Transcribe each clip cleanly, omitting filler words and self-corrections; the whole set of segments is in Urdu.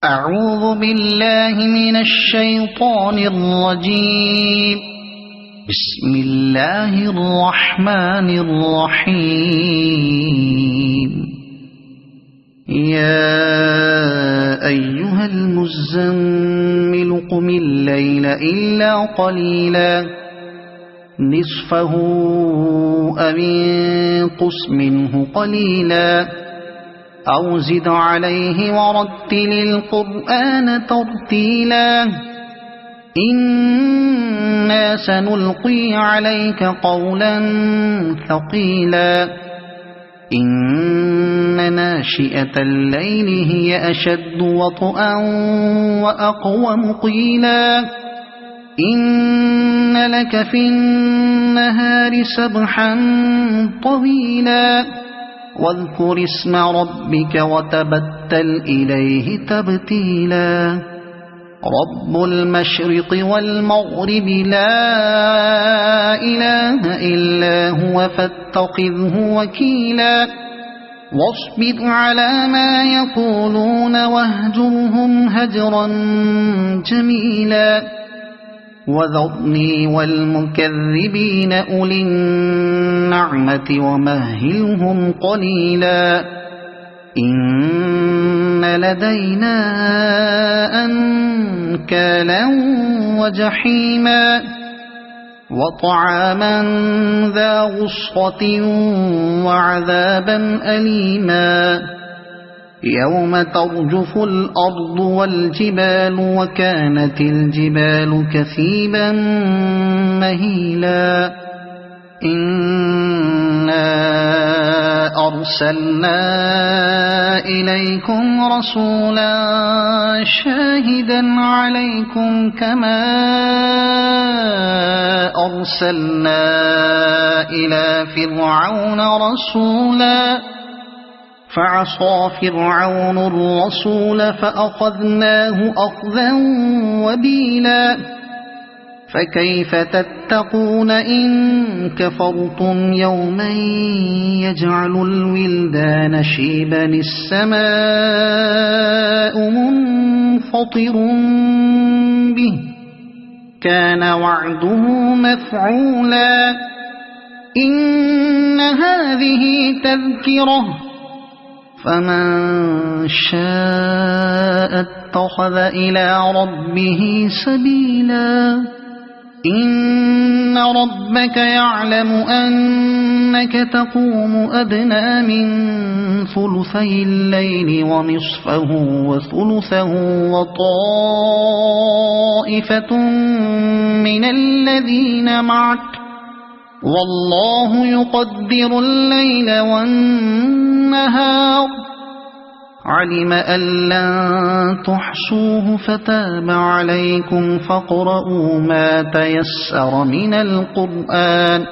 أعوذ بالله من الشيطان الرجيم. بسم الله الرحمن الرحيم. يا أيها المزمل قم الليل إلا قليلا نصفه أو انقص منه قليلا أو زد عليه ورتل القرآن ترتيلا إنا سنلقي عليك قولا ثقيلا إن ناشئة الليل هي أشد وطئا وأقوم قيلا إن لك في النهار سبحا طويلا واذكر اسم ربك وتبتل إليه تبتيلا رب المشرق والمغرب لا إله إلا هو فاتخذه وكيلا واصبر على ما يقولون واهجرهم هجرا جميلا وذرني والمكذبين أولي النعمة ومهلهم قليلا إن لدينا أنكالا وجحيما وطعاما ذا غصة وعذابا أليما يوم ترجف الأرض والجبال وكانت الجبال كثيبا مهيلا إنا أرسلنا إليكم رسولا شاهدا عليكم كما أرسلنا إلى فرعون رسولا فعصى فرعون الرسول فأخذناه أخذا وبيلا فكيف تتقون إن كفرتم يوما يجعل الولدان شيبا السماء منفطر به كان وعده مفعولا إن هذه تذكرة فمن شاء اتخذ إلى ربه سبيلا إن ربك يعلم أنك تقوم أدنى من ثلثي الليل ونصفه وثلثه وطائفة من الذين معك والله يقدر الليل والنهار علم أن لن تحصوه فتاب عليكم فاقرؤوا ما تيسر من القرآن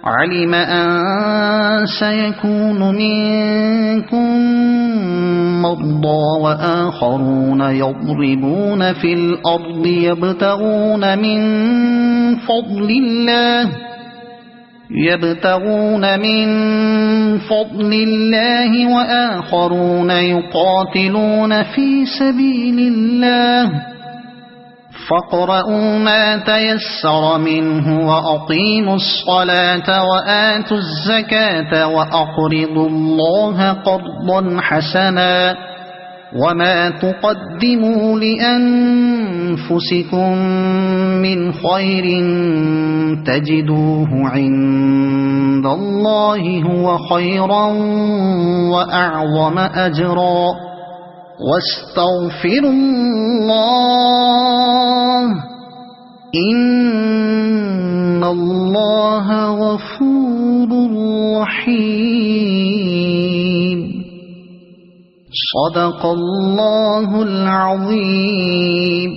علم أن سيكون منكم مرضى وآخرون يضربون في الأرض يبتغون من فضل الله وآخرون يقاتلون في سبيل الله فاقرؤوا ما تيسر منه وأقيموا الصلاة وآتوا الزكاة وأقرضوا الله قرضا حسنا وما تقدموا لأنفسكم من خير تجدوه عند الله هو خيرا وأعظم أجرا واستغفروا الله إن الله غفور رحيم صدق الله العظيم.